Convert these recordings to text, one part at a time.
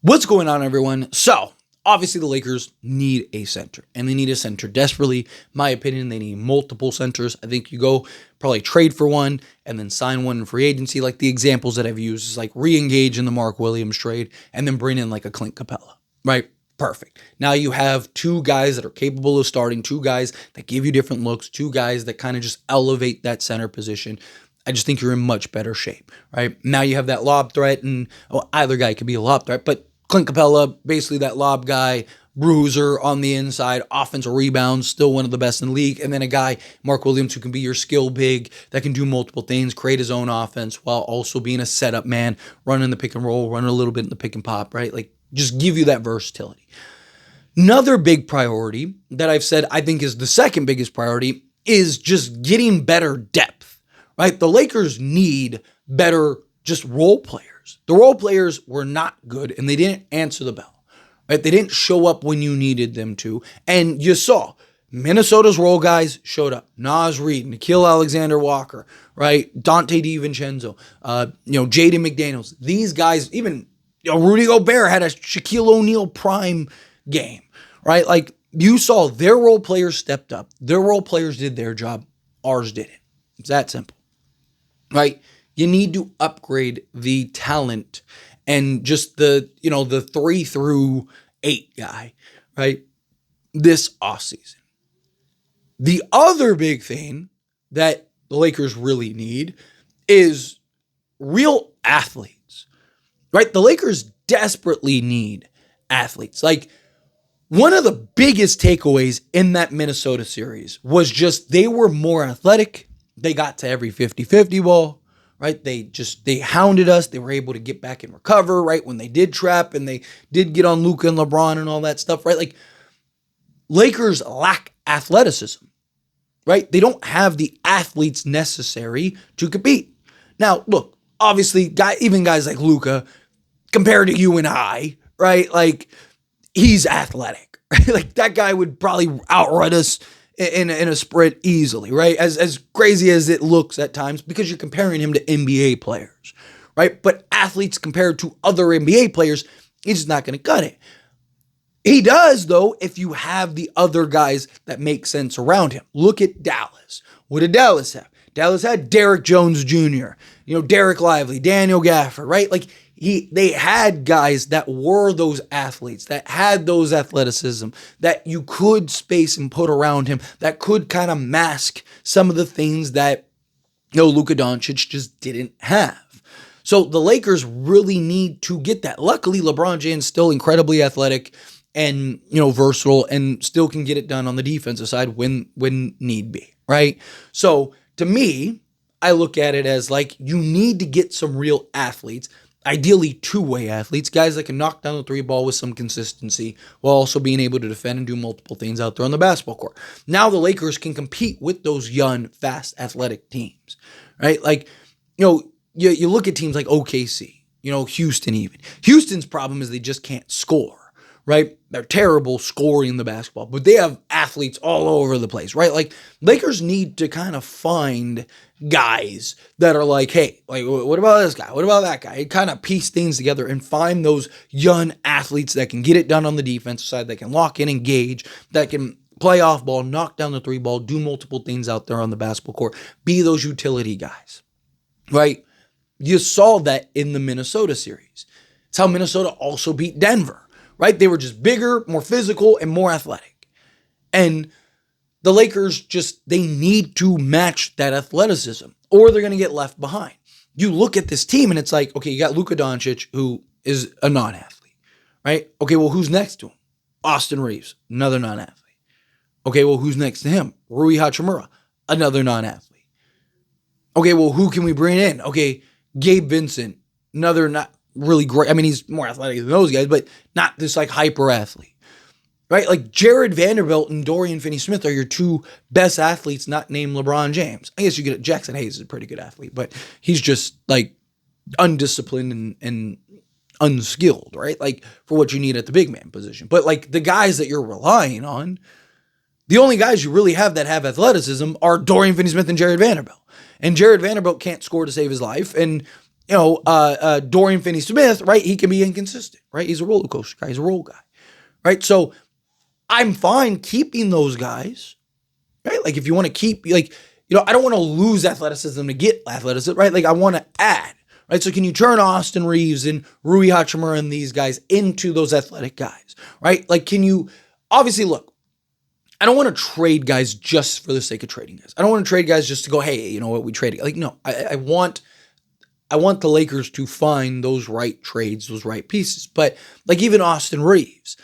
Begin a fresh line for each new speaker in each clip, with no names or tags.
What's going on, everyone? So, obviously, the Lakers need a center, and they need a center desperately. My opinion, they need multiple centers. I think you go probably trade for one and then sign one in free agency. Like the examples that I've used is like re-engage in the Mark Williams trade and then bring in like a Clint Capella, right? Perfect. Now you have two guys that are capable of starting, two guys that give you different looks, two guys that kind of just elevate that center position. I just think you're in much better shape, right? Now you have that lob threat, and either guy could be a lob threat, but Clint Capella, basically that lob guy, bruiser on the inside, offensive rebounds, still one of the best in the league. And then a guy, Mark Williams, who can be your skill big, that can do multiple things, create his own offense while also being a setup man, running the pick and roll, running a little bit in the pick and pop, right? Like just give you that versatility. Another big priority that I've said I think is the second biggest priority is just getting better depth, right? The Lakers need better just role players. The role players were not good and they didn't answer the bell, right? They didn't show up when you needed them to. And you saw Minnesota's role guys showed up. Naz Reid, Nickeil Alexander-Walker, right? Dante DiVincenzo, Jaden McDaniels. These guys, even Rudy Gobert had a Shaquille O'Neal prime game, right? Like you saw their role players stepped up. Their role players did their job. Ours didn't. It's that simple, right? You need to upgrade the talent and just the 3 through 8 guy, right? This offseason. The other big thing that the Lakers really need is real athletes, right? The Lakers desperately need athletes. Like one of the biggest takeaways in that Minnesota series was just they were more athletic. They got to every 50-50 ball. Right? They hounded us. They were able to get back and recover, right? When they did trap and they did get on Luka and LeBron and all that stuff, right? Like Lakers lack athleticism, right? They don't have the athletes necessary to compete. Now, look, obviously, even guys like Luka, compared to you and I, right? Like he's athletic, right? Like that guy would probably outrun us in a sprint easily, right? As crazy as it looks at times, because you're comparing him to NBA players, right? But athletes compared to other NBA players, he's just not going to cut it. He does, though, if you have the other guys that make sense around him. Look at Dallas. What did Dallas have? Dallas had Derrick Jones Jr., Derek Lively, Daniel Gafford, right? Like they had guys that were those athletes, that had those athleticism, that you could space and put around him, that could kind of mask some of the things that Luka Doncic just didn't have. So the Lakers really need to get that. Luckily, LeBron James still incredibly athletic and versatile and still can get it done on the defensive side when need be, right? So to me, I look at it as like you need to get some real athletes. Ideally, two-way athletes, guys that can knock down the three ball with some consistency while also being able to defend and do multiple things out there on the basketball court. Now the Lakers can compete with those young, fast, athletic teams, right? Like, you look at teams like OKC, Houston even. Houston's problem is they just can't score, right? They're terrible scoring the basketball, but they have athletes all over the place, right? Like Lakers need to kind of find guys that are like, hey, like, what about this guy? What about that guy? And kind of piece things together and find those young athletes that can get it done on the defensive side, that can lock in, engage, that can play off ball, knock down the three ball, do multiple things out there on the basketball court, be those utility guys, right? You saw that in the Minnesota series. It's how Minnesota also beat Denver, right? They were just bigger, more physical, and more athletic. And the Lakers they need to match that athleticism or they're going to get left behind. You look at this team and it's like, okay, you got Luka Doncic, who is a non-athlete, right? Okay, well, who's next to him? Austin Reeves, another non-athlete. Okay, well, who's next to him? Rui Hachimura, another non-athlete. Okay, well, who can we bring in? Okay, Gabe Vincent, another not really great. I mean, he's more athletic than those guys, but not this like hyper athlete. Right? Like Jared Vanderbilt and Dorian Finney-Smith are your two best athletes not named LeBron James. I guess you get Jackson Hayes is a pretty good athlete, but he's just like undisciplined and unskilled, right? Like for what you need at the big man position. But like the guys that you're relying on, the only guys you really have that have athleticism are Dorian Finney-Smith and Jared Vanderbilt. And Jared Vanderbilt can't score to save his life. And Dorian Finney-Smith, right? He can be inconsistent, right? He's a roller coaster guy. He's a role guy, right? So I'm fine keeping those guys, right? Like if you want to keep, I don't want to lose athleticism to get athleticism, right? Like I want to add, right? So can you turn Austin Reeves and Rui Hachimura and these guys into those athletic guys, right? Like can you, obviously look, I don't want to trade guys just for the sake of trading guys. I don't want to trade guys just to go, hey, you know what, we traded. Like, no, I want the Lakers to find those right trades, those right pieces. But like even Austin Reeves,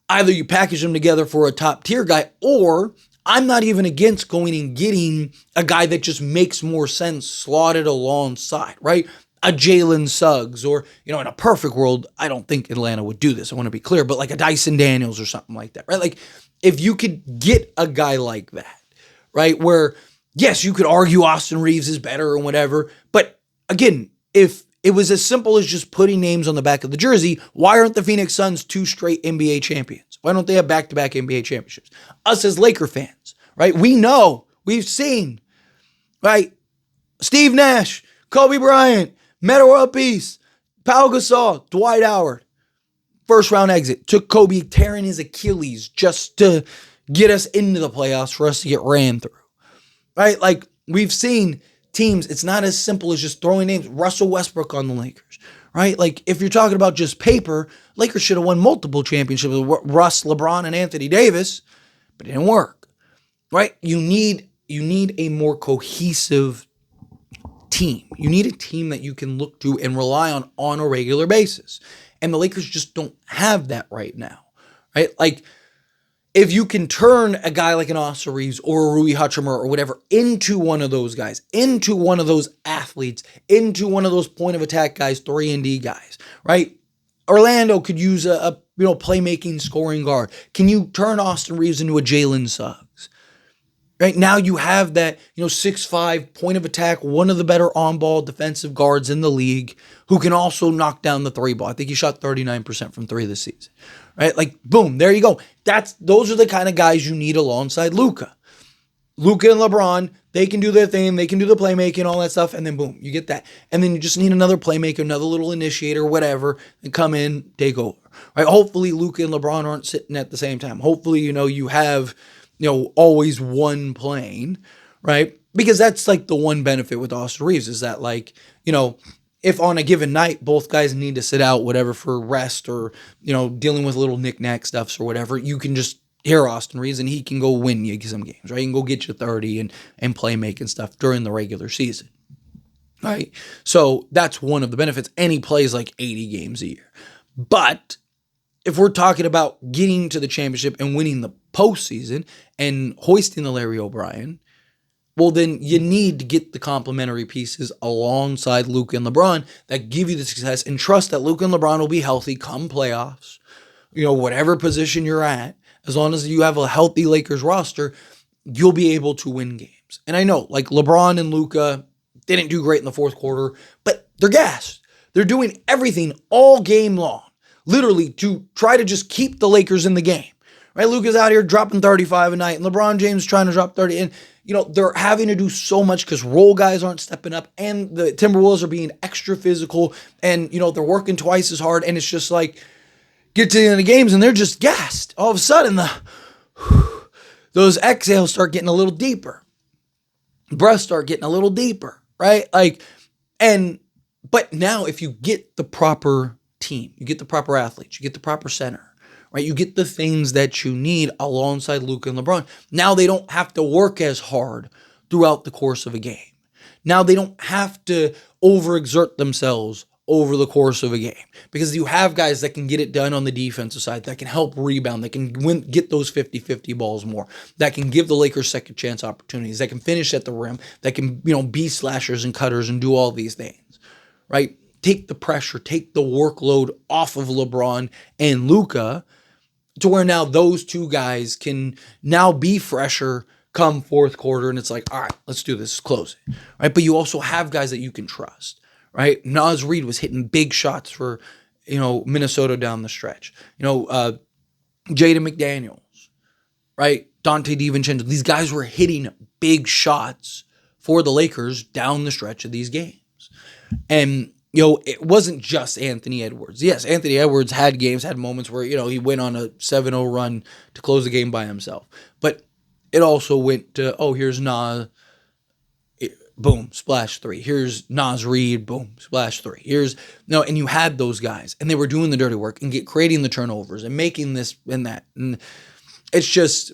either you package them together for a top tier guy, or I'm not even against going and getting a guy that just makes more sense slotted alongside, right? A Jalen Suggs, or, in a perfect world, I don't think Atlanta would do this. I want to be clear, but like a Dyson Daniels or something like that, right? Like if you could get a guy like that, right? Where, yes, you could argue Austin Reeves is better or whatever, but again, if it was as simple as just putting names on the back of the jersey, why aren't the Phoenix Suns 2 straight NBA champions? Why don't they have back-to-back NBA championships? Us as Laker fans, right? We know, we've seen, right? Steve Nash, Kobe Bryant, Metta World Peace, Pau Gasol, Dwight Howard, first round exit. Took Kobe tearing his Achilles just to get us into the playoffs for us to get ran through, right? Like we've seen teams, it's not as simple as just throwing names. Russell Westbrook on the Lakers, right? Like if you're talking about just paper, Lakers should have won multiple championships with Russ, LeBron, and Anthony Davis, but it didn't work, right? You need a more cohesive team. You need a team that you can look to and rely on a regular basis. And the Lakers just don't have that right now, right? Like if you can turn a guy like an Austin Reeves or a Rui Hachimura or whatever into one of those guys, into one of those athletes, into one of those point of attack guys, 3-and-D guys, right? Orlando could use a playmaking scoring guard. Can you turn Austin Reeves into a Jalen Suggs? Right now you have that, 6'5", point of attack, one of the better on-ball defensive guards in the league who can also knock down the three ball. I think he shot 39% from three this season, right? Like, boom, there you go. Those are the kind of guys you need alongside Luka. Luka and LeBron, they can do their thing. They can do the playmaking, all that stuff, and then boom, you get that. And then you just need another playmaker, another little initiator, whatever, and come in, take over, right? Hopefully Luka and LeBron aren't sitting at the same time. Hopefully, you have always one playing, right? Because that's like the one benefit with Austin Reeves is that if on a given night, both guys need to sit out, whatever, for rest or, dealing with little knick-knack stuffs or whatever, you can just hear Austin Reeves and he can go win you some games, right? He can go get you 30 and play making stuff during the regular season, right? So that's one of the benefits. And he plays like 80 games a year. But if we're talking about getting to the championship and winning the postseason and hoisting the Larry O'Brien, well, then you need to get the complementary pieces alongside Luka and LeBron that give you the success and trust that Luka and LeBron will be healthy come playoffs, whatever position you're at. As long as you have a healthy Lakers roster, you'll be able to win games. And I know, like LeBron and Luka didn't do great in the fourth quarter, but they're gassed. They're doing everything all game long, literally to try to just keep the Lakers in the game. Right? Luka's out here dropping 35 a night, and LeBron James trying to drop 30. And, they're having to do so much because role guys aren't stepping up, and the Timberwolves are being extra physical, and, they're working twice as hard, and it's just like, get to the end of the games, and they're just gassed. All of a sudden, those exhales start getting a little deeper. Breaths start getting a little deeper, right? But now if you get the proper team, you get the proper athletes, you get the proper center, right? You get the things that you need alongside Luka and LeBron. Now they don't have to work as hard throughout the course of a game. Now they don't have to overexert themselves over the course of a game because you have guys that can get it done on the defensive side, that can help rebound, that can get those 50-50 balls more, that can give the Lakers second chance opportunities, that can finish at the rim, that can, be slashers and cutters and do all these things, right? Take the pressure, take the workload off of LeBron and Luka to where now those two guys can now be fresher come fourth quarter. And it's like, all right, let's do this, close it, right? But you also have guys that you can trust, right? Naz Reid was hitting big shots for, Minnesota down the stretch. Jaden McDaniels, right? Dante DiVincenzo. These guys were hitting big shots for the Lakers down the stretch of these games, And, it wasn't just Anthony Edwards. Yes, Anthony Edwards had games, had moments where, he went on a 7-0 run to close the game by himself. But it also went to, here's Nas, boom, splash three. Here's Nas Reed, boom, splash three. And you had those guys, and they were doing the dirty work and creating the turnovers and making this and that. And it's just,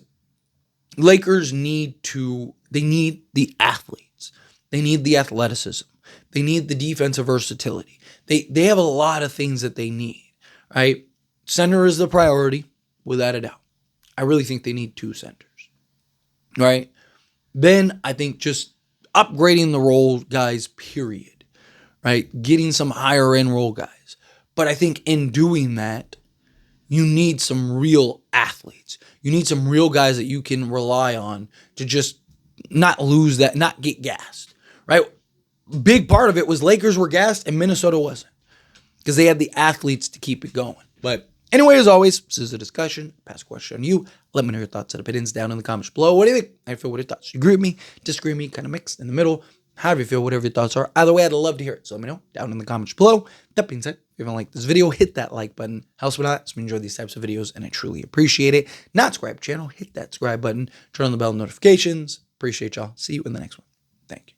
Lakers need the athletes. They need the athleticism. They need the defensive versatility. They have a lot of things that they need, right? Center is the priority, without a doubt. I really think they need 2 centers, right? Then I think just upgrading the role guys, period, right? Getting some higher end role guys. But I think in doing that, you need some real athletes. You need some real guys that you can rely on to just not lose that, not get gassed, right? Big part of it was Lakers were gassed and Minnesota wasn't, because they had the athletes to keep it going. But anyway, as always, this is a discussion. Pass a question on you. Let me know your thoughts and opinions down in the comments below. What do you think? How do you feel? What are your thoughts? You agree with me? Disagree with me? Kind of mixed in the middle? However you feel, whatever your thoughts are. Either way, I'd love to hear it. So let me know down in the comments below. That being said, if you haven't liked this video, hit that like button. Helps me out. So we enjoy these types of videos, and I truly appreciate it. Not subscribe to the channel, hit that subscribe button. Turn on the bell notifications. Appreciate y'all. See you in the next one. Thank you.